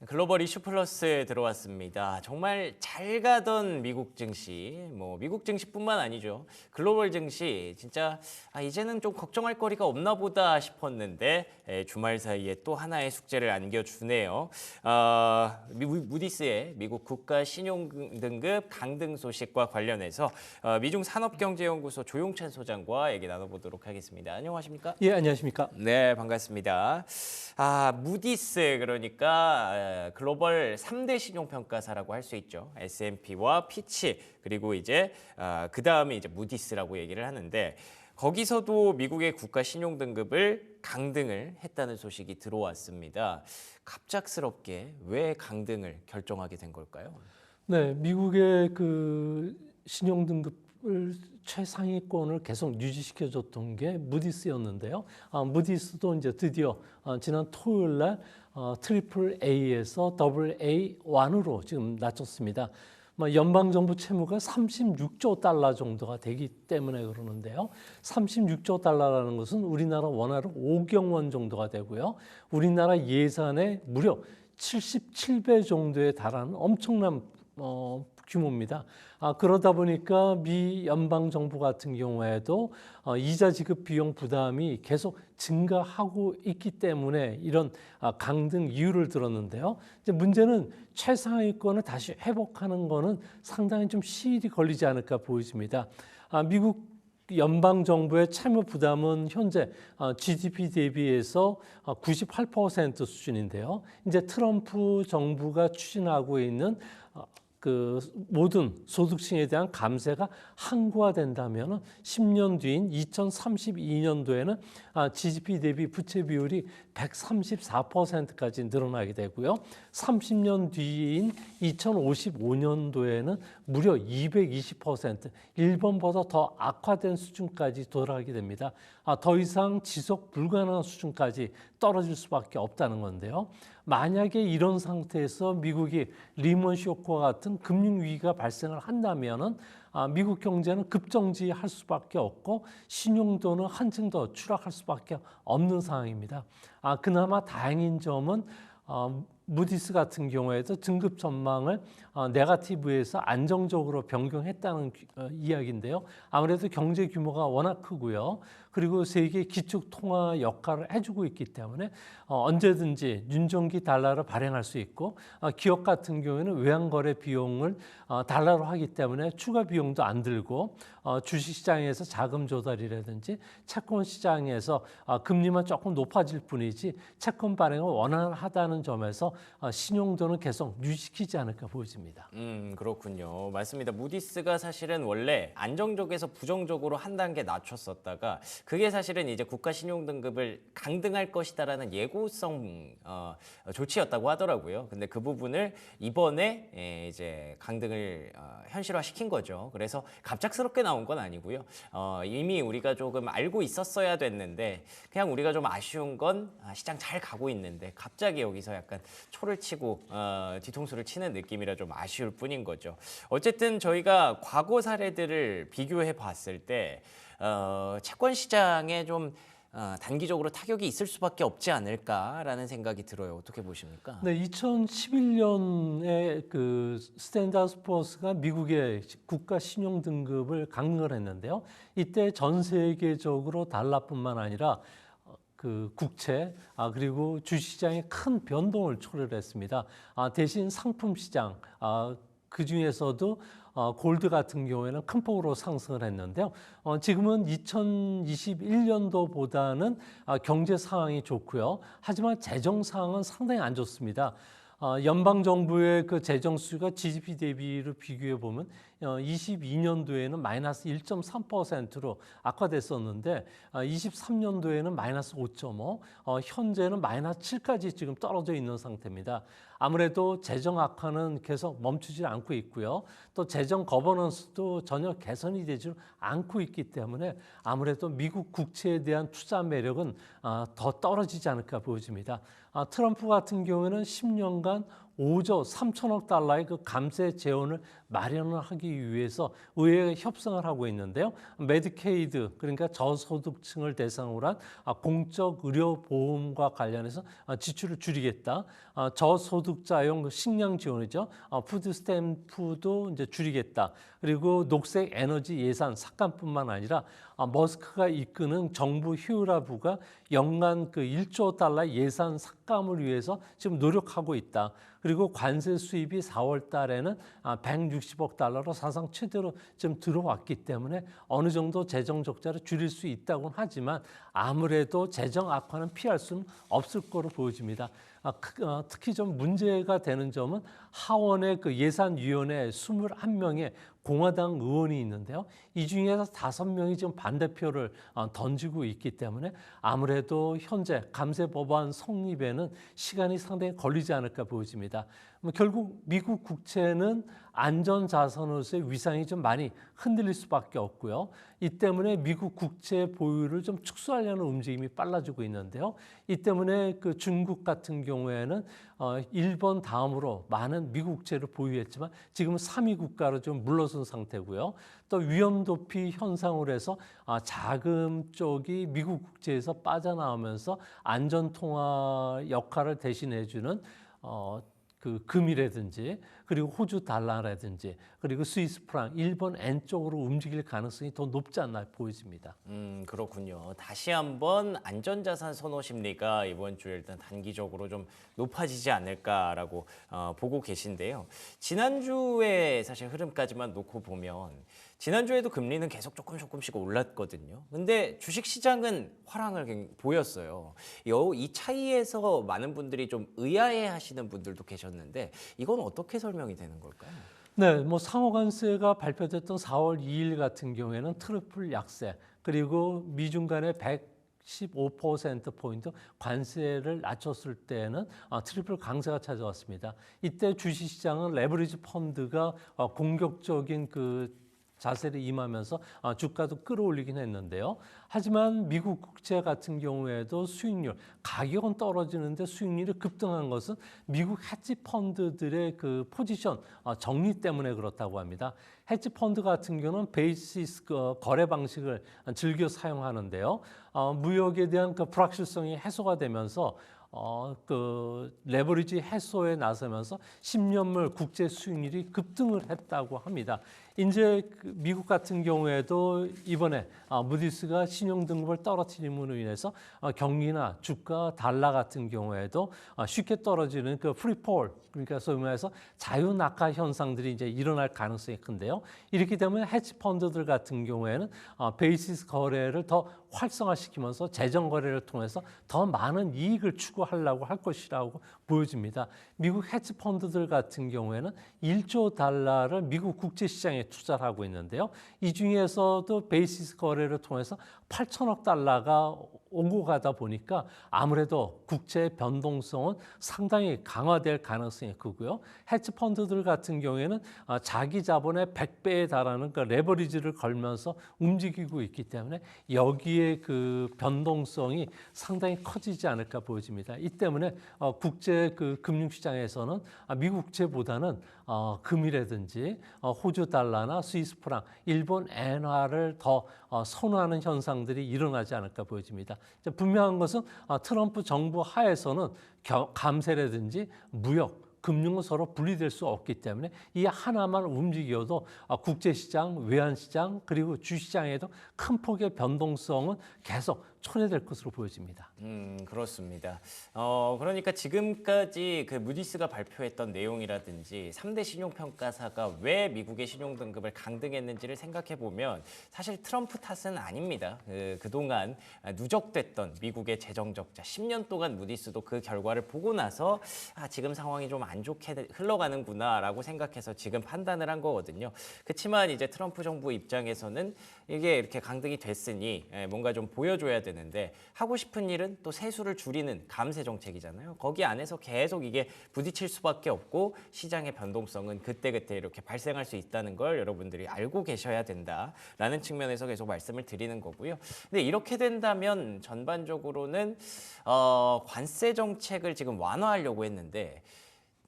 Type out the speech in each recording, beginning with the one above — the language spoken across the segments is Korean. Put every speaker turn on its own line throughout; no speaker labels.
글로벌 이슈 플러스에 들어왔습니다. 정말 잘 가던 미국 증시, 미국 증시뿐만 아니죠. 글로벌 증시 진짜 이제는 좀 걱정할 거리가 없나 보다 싶었는데 주말 사이에 또 하나의 숙제를 안겨주네요. 무디스의 미국 국가 신용등급 강등 소식과 관련해서 미중 산업경제연구소 조용찬 소장과 얘기 나눠보도록 하겠습니다. 안녕하십니까?
예, 안녕하십니까?
네, 반갑습니다. 무디스 그러니까 글로벌 3대 신용평가사라고 할 수 있죠. S&P와 피치 그리고 이제 그 다음에 이제 무디스라고 얘기를 하는데 거기서도 미국의 국가 신용 등급을 강등을 했다는 소식이 들어왔습니다. 갑작스럽게 왜 강등을 결정하게 된 걸까요?
네, 미국의 그 신용 등급을 최상위권을 계속 유지시켜줬던 게 무디스였는데요. 무디스도 이제 드디어 지난 토요일 날 트리플 A에서 더블 A1으로 지금 낮췄습니다. 연방정부 채무가 36조 달러 정도가 되기 때문에 그러는데요. 36조 달러라는 것은 우리나라 원화로 5경 원 정도가 되고요. 우리나라 예산의 무려 77배 정도에 달하는 엄청난 규모입니다. 그러다 보니까 미 연방정부 같은 경우에도 이자 지급 비용 부담이 계속 증가하고 있기 때문에 이런 강등 이유를 들었는데요. 이제 문제는 최상위권을 다시 회복하는 거는 상당히 좀 시일이 걸리지 않을까 보여집니다. 미국 연방정부의 채무 부담은 현재 GDP 대비해서 98% 수준인데요. 이제 트럼프 정부가 추진하고 있는 그 모든 소득층에 대한 감세가 항구화된다면 10년 뒤인 2032년도에는 GDP 대비 부채 비율이 134%까지 늘어나게 되고요. 30년 뒤인 2055년도에는 무려 220%, 일본보다 더 악화된 수준까지 도달하게 됩니다. 더 이상 지속 불가능한 수준까지 떨어질 수밖에 없다는 건데요. 만약에 이런 상태에서 미국이 리먼 쇼크와 같은 금융 위기가 발생을 한다면은 미국 경제는 급정지할 수밖에 없고 신용도는 한층 더 추락할 수밖에 없는 상황입니다. 그나마 다행인 점은 무디스 같은 경우에도 등급 전망을 네거티브에서 안정적으로 변경했다는 이야기인데요. 아무래도 경제 규모가 워낙 크고요. 그리고 세계 기축 통화 역할을 해주고 있기 때문에 언제든지 윤정기 달러를 발행할 수 있고 기업 같은 경우에는 외환거래 비용을 달러로 하기 때문에 추가 비용도 안 들고 주식시장에서 자금 조달이라든지 채권 시장에서 금리만 조금 높아질 뿐이지 채권 발행을 원활하다는 점에서 신용도는 계속 유지시키지 않을까 보여집니다.
그렇군요. 맞습니다. 무디스가 사실은 원래 안정적에서 부정적으로 한 단계 낮췄었다가 그게 사실은 이제 국가 신용 등급을 강등할 것이다라는 예고성 조치였다고 하더라고요. 근데 그 부분을 이번에 이제 강등을 현실화시킨 거죠. 그래서 갑작스럽게 나온 건 아니고요. 이미 우리가 조금 알고 있었어야 됐는데 그냥 우리가 좀 아쉬운 건 시장 잘 가고 있는데 갑자기 여기서 약간 초를 치고 뒤통수를 치는 느낌이라 좀 아쉬울 뿐인 거죠. 어쨌든 저희가 과거 사례들을 비교해 봤을 때 채권 시장에 좀 단기적으로 타격이 있을 수밖에 없지 않을까라는 생각이 들어요. 어떻게 보십니까?
네, 2011년에 그 스탠다드 포어스가 미국의 국가 신용 등급을 강등을 했는데요. 이때 전 세계적으로 달러뿐만 아니라 그 국채 그리고 주식시장에 큰 변동을 초래했습니다. 대신 상품 시장 그 중에서도 골드 같은 경우에는 큰 폭으로 상승을 했는데요. 지금은 2021년도보다는 경제 상황이 좋고요. 하지만 재정 상황은 상당히 안 좋습니다. 연방 정부의 그 재정 수가 GDP 대비를 비교해 보면 22년도에는 마이너스 1.3%로 악화됐었는데 23년도에는 마이너스 5.5, 현재는 마이너스 7까지 지금 떨어져 있는 상태입니다. 아무래도 재정 악화는 계속 멈추지 않고 있고요. 또 재정 거버넌스도 전혀 개선이 되지 않고 있기 때문에 아무래도 미국 국채에 대한 투자 매력은 더 떨어지지 않을까 보여집니다. 트럼프 같은 경우에는 10년간 5조 3천억 달러의 그 감세 재원을 마련을 하기 위해서 의회가 협상을 하고 있는데요. 메디케이드 그러니까 저소득층을 대상으로 한 공적 의료 보험과 관련해서 지출을 줄이겠다. 저소득자용 식량 지원이죠. 푸드 스탬프도 이제 줄이겠다. 그리고 녹색 에너지 예산 삭감뿐만 아니라 머스크가 이끄는 정부 휴일화부가 연간 그 1조 달러 예산 삭감을 위해서 지금 노력하고 있다. 그리고 관세 수입이 4월 달에는 160억 달러로 사상 최대로 좀 들어왔기 때문에 어느 정도 재정 적자를 줄일 수 있다고는 하지만 아무래도 재정 악화는 피할 수는 없을 거로 보여집니다. 특히 좀 문제가 되는 점은 하원의 그 예산위원회 21명의 공화당 의원이 있는데요. 이 중에서 5명이 지금 반대표를 던지고 있기 때문에 아무래도 현재 감세 법안 성립에는 시간이 상당히 걸리지 않을까 보여집니다. 결국 미국 국채는 안전자산으로서의 위상이 좀 많이 흔들릴 수밖에 없고요. 이 때문에 미국 국채 보유를 좀 축소하려는 움직임이 빨라지고 있는데요. 이 때문에 그 중국 같은 경우에는 일본 다음으로 많은 미국 국채를 보유했지만 지금은 3위 국가로 좀 물러선 상태고요. 또 위험 도피 현상으로 해서 자금 쪽이 미국 국채에서 빠져나오면서 안전 통화 역할을 대신해주는 그 금이라든지 그리고 호주 달러라든지 그리고 스위스 프랑, 일본 엔 쪽으로 움직일 가능성이 더 높지 않나 보여집니다.
그렇군요. 다시 한번 안전자산 선호 심리가 이번 주에 일단 단기적으로 좀 높아지지 않을까라고 보고 계신데요. 지난주에 사실 흐름까지만 놓고 보면 지난주에도 금리는 계속 조금씩 올랐거든요. 근데 주식시장은 화랑을 보였어요. 이 차이에서 많은 분들이 좀 의아해 하시는 분들도 계셨는데 이건 어떻게 설명이 되는 걸까요?
네, 뭐 상호관세가 발표됐던 4월 2일 같은 경우에는 트리플 약세 그리고 미중 간의 115%포인트 관세를 낮췄을 때는 트리플 강세가 찾아왔습니다. 이때 주식시장은 레버리지 펀드가 공격적인 그 자세를 임하면서 주가도 끌어올리긴 했는데요. 하지만 미국 국채 같은 경우에도 수익률, 가격은 떨어지는데 수익률이 급등한 것은 미국 헤지 펀드들의 그 포지션 정리 때문에 그렇다고 합니다. 헤지 펀드 같은 경우는 베이시스 거래 방식을 즐겨 사용하는데요. 무역에 대한 그 불확실성이 해소가 되면서 그 레버리지 해소에 나서면서 10년물 국제 수익률이 급등을 했다고 합니다. 이제 그 미국 같은 경우에도 이번에 무디스가 신용 등급을 떨어뜨림으로 인해서 경기나 주가, 달러 같은 경우에도 쉽게 떨어지는 그 프리폴 그러니까 소위 말해서 자유 낙하 현상들이 이제 일어날 가능성이 큰데요. 이렇게 되면 헤지 펀드들 같은 경우에는 베이시스 거래를 더 활성화시키면서 재정 거래를 통해서 더 많은 이익을 추구하려고 할 것이라고 보여집니다. 미국 헤지 펀드들 같은 경우에는 1조 달러를 미국 국제 시장에 투자를 하고 있는데요. 이 중에서도 베이시스 거래를 통해서 8천억 달러가 오고 가다 보니까 아무래도 국채의 변동성은 상당히 강화될 가능성이 크고요. 헤지 펀드들 같은 경우에는 자기 자본의 100배에 달하는 그 레버리지를 걸면서 움직이고 있기 때문에 여기에 그 변동성이 상당히 커지지 않을까 보여집니다. 이 때문에 국제 그 금융시장에서는 미국 국채보다는 금이라든지 호주 달러나 스위스 프랑, 일본 엔화를 더 선호하는 현상들이 일어나지 않을까 보여집니다. 분명한 것은 트럼프 정부 하에서는 감세라든지 무역, 금융은 서로 분리될 수 없기 때문에 이 하나만 움직여도 국제시장, 외환시장 그리고 주시장에도 큰 폭의 변동성은 계속 초래될 것으로 보여집니다.
그렇습니다. 그러니까 지금까지 그 무디스가 발표했던 내용이라든지 3대 신용평가사가 왜 미국의 신용등급을 강등했는지를 생각해 보면 사실 트럼프 탓은 아닙니다. 그동안 누적됐던 미국의 재정적자 10년 동안 무디스도 그 결과를 보고 나서 지금 상황이 좀 안 좋게 흘러가는구나라고 생각해서 지금 판단을 한 거거든요. 그렇지만 이제 트럼프 정부 입장에서는 이게 이렇게 강등이 됐으니 뭔가 좀 보여줘야 되는데 하고 싶은 일은 또 세수를 줄이는 감세 정책이잖아요. 거기 안에서 계속 이게 부딪힐 수밖에 없고 시장의 변동성은 그때그때 이렇게 발생할 수 있다는 걸 여러분들이 알고 계셔야 된다라는 측면에서 계속 말씀을 드리는 거고요. 근데 이렇게 된다면 전반적으로는 관세 정책을 지금 완화하려고 했는데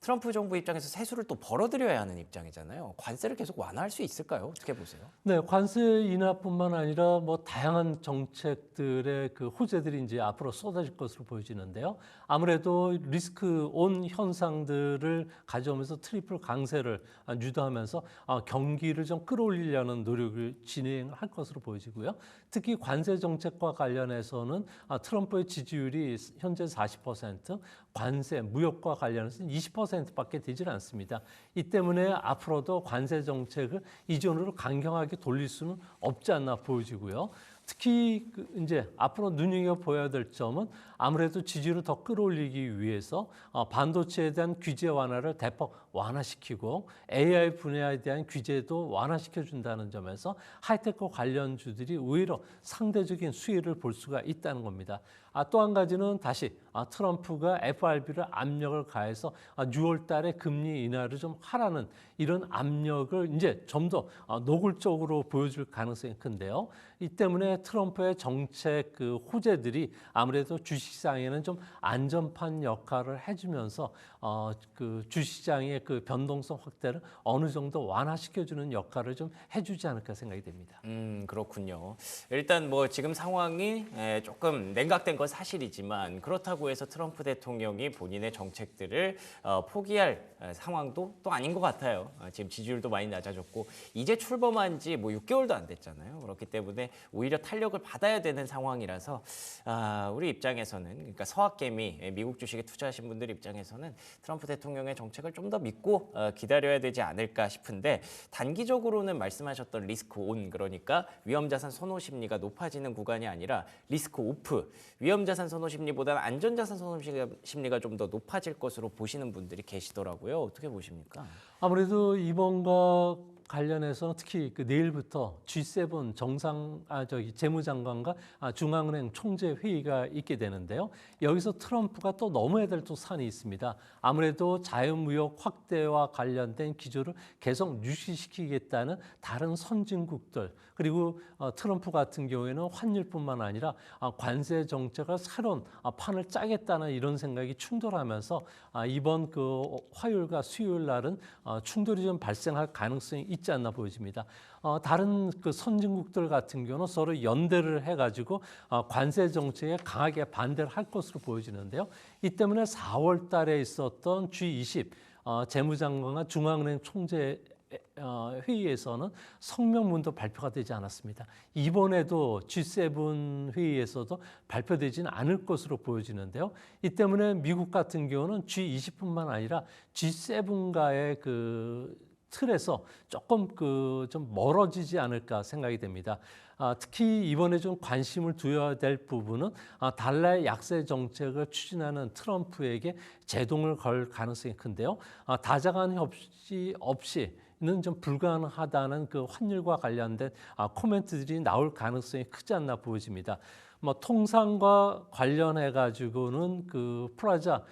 트럼프 정부 입장에서 세수를 또 벌어들여야 하는 입장이잖아요. 관세를 계속 완화할 수 있을까요? 어떻게 보세요?
네, 관세 인하뿐만 아니라 뭐 다양한 정책들의 그 호재들이 이제 앞으로 쏟아질 것으로 보여지는데요. 아무래도 리스크 온 현상들을 가져오면서 트리플 강세를 유도하면서 경기를 좀 끌어올리려는 노력을 진행할 것으로 보여지고요. 특히 관세 정책과 관련해서는 트럼프의 지지율이 현재 40%, 관세, 무역과 관련해서는 20%밖에 되질 않습니다. 이 때문에 앞으로도 관세 정책을 이전으로 강경하게 돌릴 수는 없지 않나 보여지고요. 특히 이제 앞으로 눈여겨봐야 될 점은 아무래도 지지율을 더 끌어올리기 위해서 반도체에 대한 규제 완화를 대폭 완화시키고 AI 분야에 대한 규제도 완화시켜준다는 점에서 하이테크 관련주들이 오히려 상대적인 수혜를 볼 수가 있다는 겁니다. 또 한 가지는 다시 트럼프가 FRB를 압력을 가해서 6월 달에 금리 인하를 좀 하라는 이런 압력을 이제 좀 더 노골적으로 보여줄 가능성이 큰데요. 이 때문에 트럼프의 정책 그 호재들이 아무래도 주식시장에는 좀 안전판 역할을 해주면서 그 주식시장의 그 변동성 확대를 어느 정도 완화시켜주는 역할을 좀 해주지 않을까 생각이 됩니다.
그렇군요. 일단 뭐 지금 상황이 조금 냉각된 건 사실이지만 그렇다고 해서 트럼프 대통령이 본인의 정책들을 포기할 상황도 또 아닌 것 같아요. 지금 지지율도 많이 낮아졌고 이제 출범한 지 뭐 6개월도 안 됐잖아요. 그렇기 때문에 오히려 탄력을 받아야 되는 상황이라서 우리 입장에서는 그러니까 서학개미 미국 주식에 투자하신 분들 입장에서는 트럼프 대통령의 정책을 좀 더 믿고 기다려야 되지 않을까 싶은데 단기적으로는 말씀하셨던 리스크 온 그러니까 위험자산 선호 심리가 높아지는 구간이 아니라 리스크 오프 위험자산 선호 심리보다는 안전자산 선호 심리가 좀 더 높아질 것으로 보시는 분들이 계시더라고요. 어떻게 보십니까?
아무래도 이번과 관련해서는 특히 그 내일부터 G7 재무장관과 중앙은행 총재 회의가 있게 되는데요. 여기서 트럼프가 또 넘어야 될 또 산이 있습니다. 아무래도 자유무역 확대와 관련된 기조를 계속 유지시키겠다는 다른 선진국들 그리고 트럼프 같은 경우에는 환율뿐만 아니라 관세 정책을 새로운 판을 짜겠다는 이런 생각이 충돌하면서 이번 그 화요일과 수요일 날은 충돌이 좀 발생할 가능성이 있지 않나 보여집니다. 다른 그 선진국들 같은 경우는 서로 연대를 해가지고 관세 정책에 강하게 반대를 할 것으로 보여지는데요. 이 때문에 4월 달에 있었던 G20 재무장관과 중앙은행 총재 회의에서는 성명문도 발표가 되지 않았습니다. 이번에도 G7 회의에서도 발표되지는 않을 것으로 보여지는데요. 이 때문에 미국 같은 경우는 G20뿐만 아니라 G7과의 그 틀에서 조금 좀 멀어지지 않을까 생각이 됩니다. 특히 이번에 좀 관심을 두어야 될 부분은 달러의 약세 정책을 추진하는 트럼프에게 제동을 걸 가능성이 큰데요. 다자간 협치 없이는 좀 불가능하다는 그 환율과 관련된 코멘트들이 나올 가능성이 크지 않나 보여집니다. 뭐 통상과 관련해 가지고는 그 프라자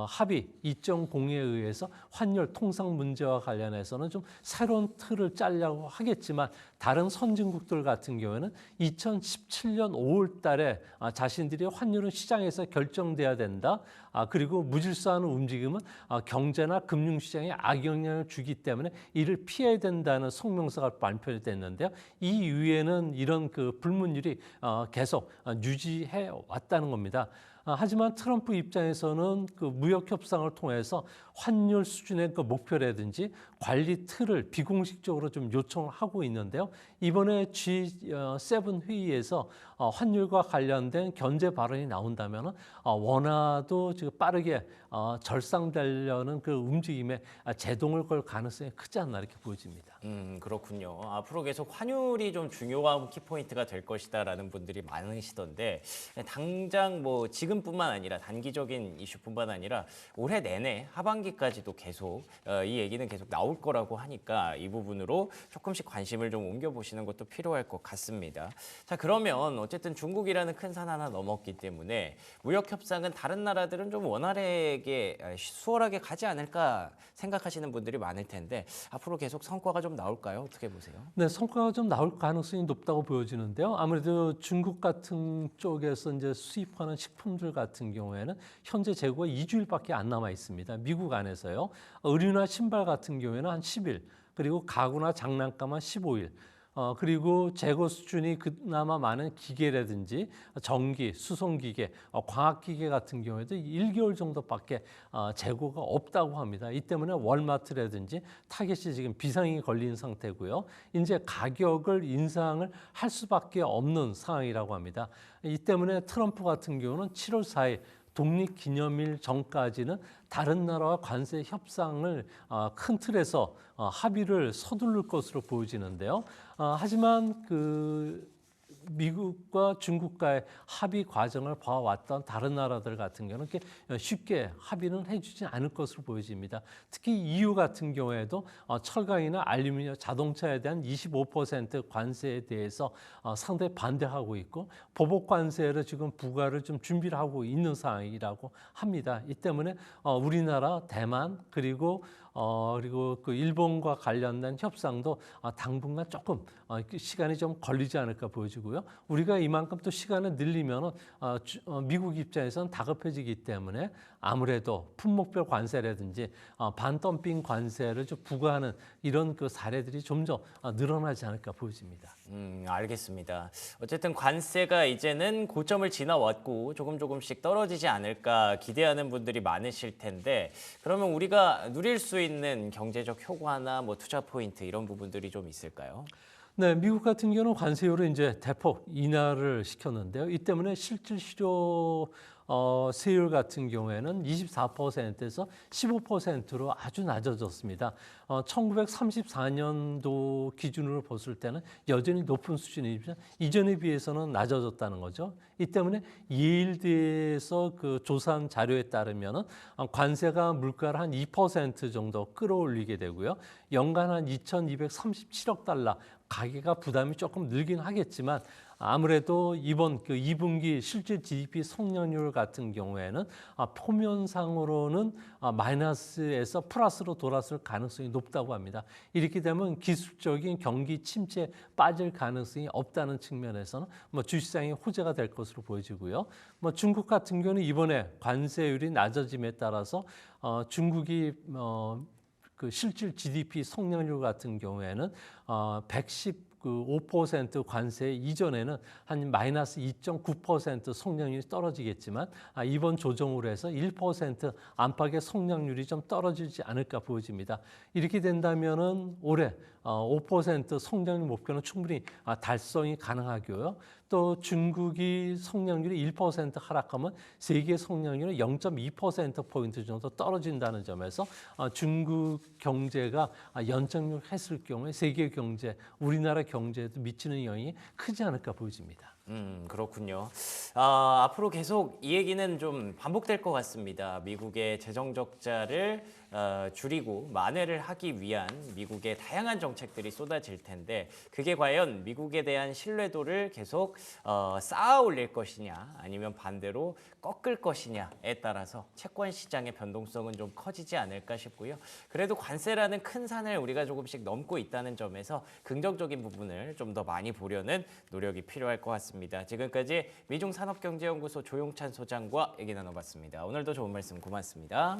합의 2.0에 의해서 환율 통상 문제와 관련해서는 좀 새로운 틀을 짜려고 하겠지만 다른 선진국들 같은 경우에는 2017년 5월 달에 자신들이 환율은 시장에서 결정돼야 된다. 그리고 무질서한 움직임은 경제나 금융시장에 악영향을 주기 때문에 이를 피해야 된다는 성명서가 발표됐는데요. 이 이후에는 이런 그 불문율이 계속 유지해 왔다는 겁니다. 하지만 트럼프 입장에서는 그 무역 협상을 통해서 환율 수준의 그 목표라든지 관리 틀을 비공식적으로 좀 요청을 하고 있는데요. 이번에 G7 회의에서 환율과 관련된 견제 발언이 나온다면 원화도 지금 빠르게 절상되려는 그 움직임에 제동을 걸 가능성이 크지 않나 이렇게 보여집니다.
그렇군요. 앞으로 계속 환율이 좀 중요한 키포인트가 될 것이다라는 분들이 많으시던데 당장 뭐 지금뿐만 아니라 단기적인 이슈뿐만 아니라 올해 내내 하반기까지도 계속 이 얘기는 계속 나올 거라고 하니까 이 부분으로 조금씩 관심을 좀 옮겨보시는 것도 필요할 것 같습니다. 자, 그러면 어쨌든 중국이라는 큰 산 하나 넘었기 때문에 무역 협상은 다른 나라들은 좀 원활하게 수월하게 가지 않을까 생각하시는 분들이 많을 텐데 앞으로 계속 성과가 좀 나올까요? 어떻게 보세요?
네, 성과가 좀 나올 가능성이 높다고 보여지는데요. 아무래도 중국 같은 쪽에서 이제 수입하는 식품들 같은 경우에는 현재 재고가 2주일밖에 안 남아 있습니다. 미국 안에서요. 의류나 신발 같은 경우에는 한 10일, 그리고 가구나 장난감은 15일. 그리고 재고 수준이 그나마 많은 기계라든지 전기, 수송기계, 광학기계 같은 경우에도 1개월 정도밖에 재고가 없다고 합니다. 이 때문에 월마트라든지 타겟이 지금 비상이 걸린 상태고요. 이제 가격을 인상을 할 수밖에 없는 상황이라고 합니다. 이 때문에 트럼프 같은 경우는 7월 4일 독립기념일 전까지는 다른 나라와 관세 협상을 큰 틀에서 합의를 서두를 것으로 보여지는데요. 하지만 미국과 중국과의 합의 과정을 봐왔던 다른 나라들 같은 경우는 이렇게 쉽게 합의는 해주지 않을 것으로 보여집니다. 특히 EU 같은 경우에도 철강이나 알루미늄, 자동차에 대한 25% 관세에 대해서 상당히 반대하고 있고 보복 관세를 지금 부과를 좀 준비를 하고 있는 상황이라고 합니다. 이 때문에 우리나라, 대만 그리고 그 일본과 관련된 협상도 당분간 조금 시간이 좀 걸리지 않을까 보여지고요. 우리가 이만큼 또 시간을 늘리면 미국 입장에서는 다급해지기 때문에 아무래도 품목별 관세라든지 반덤핑 관세를 좀 부과하는 이런 그 사례들이 점점 늘어나지 않을까 보여집니다.
알겠습니다. 어쨌든 관세가 이제는 고점을 지나왔고 조금씩 떨어지지 않을까 기대하는 분들이 많으실 텐데 그러면 우리가 누릴 수 있는 경제적 효과나 뭐 투자 포인트 이런 부분들이 좀 있을까요?
네, 미국 같은 경우는 관세율을 이제 대폭 인하를 시켰는데요. 이 때문에 실질 실효 세율 같은 경우에는 24%에서 15%로 아주 낮아졌습니다. 1934년도 기준으로 봤을 때는 여전히 높은 수준이지만 이전에 비해서는 낮아졌다는 거죠. 이 때문에 예일대에서 그 조사한 자료에 따르면 관세가 물가를 한 2% 정도 끌어올리게 되고요. 연간 한 2,237억 달러 가계가 부담이 조금 늘긴 하겠지만 아무래도 이번 그 2분기 실질 GDP 성장률 같은 경우에는 표면상으로는 마이너스에서 플러스로 돌아설 가능성이 높다고 합니다. 이렇게 되면 기술적인 경기 침체에 빠질 가능성이 없다는 측면에서는 주시장이 호재가 될 것으로 보여지고요. 중국 같은 경우는 이번에 관세율이 낮아짐에 따라서 중국이 그 실질 GDP 성장률 같은 경우에는 115% 관세 이전에는 한 마이너스 2.9% 성장률이 떨어지겠지만 이번 조정으로 해서 1% 안팎의 성장률이 좀 떨어지지 않을까 보여집니다. 이렇게 된다면은 올해 5% 성장률 목표는 충분히 달성이 가능하고요. 또 중국이 성장률이 1% 하락하면 세계 성장률은 0.2%포인트 정도 떨어진다는 점에서 중국 경제가 연착륙했을 경우에 세계 경제, 우리나라 경제에도 미치는 영향이 크지 않을까 보여집니다.
그렇군요. 앞으로 계속 이 얘기는 좀 반복될 것 같습니다. 미국의 재정 적자를 줄이고 만회를 하기 위한 미국의 다양한 정책들이 쏟아질 텐데 그게 과연 미국에 대한 신뢰도를 계속 쌓아 올릴 것이냐 아니면 반대로 꺾을 것이냐에 따라서 채권 시장의 변동성은 좀 커지지 않을까 싶고요. 그래도 관세라는 큰 산을 우리가 조금씩 넘고 있다는 점에서 긍정적인 부분을 좀 더 많이 보려는 노력이 필요할 것 같습니다. 지금까지 미중산업경제연구소 조용찬 소장과 얘기 나눠봤습니다. 오늘도 좋은 말씀 고맙습니다.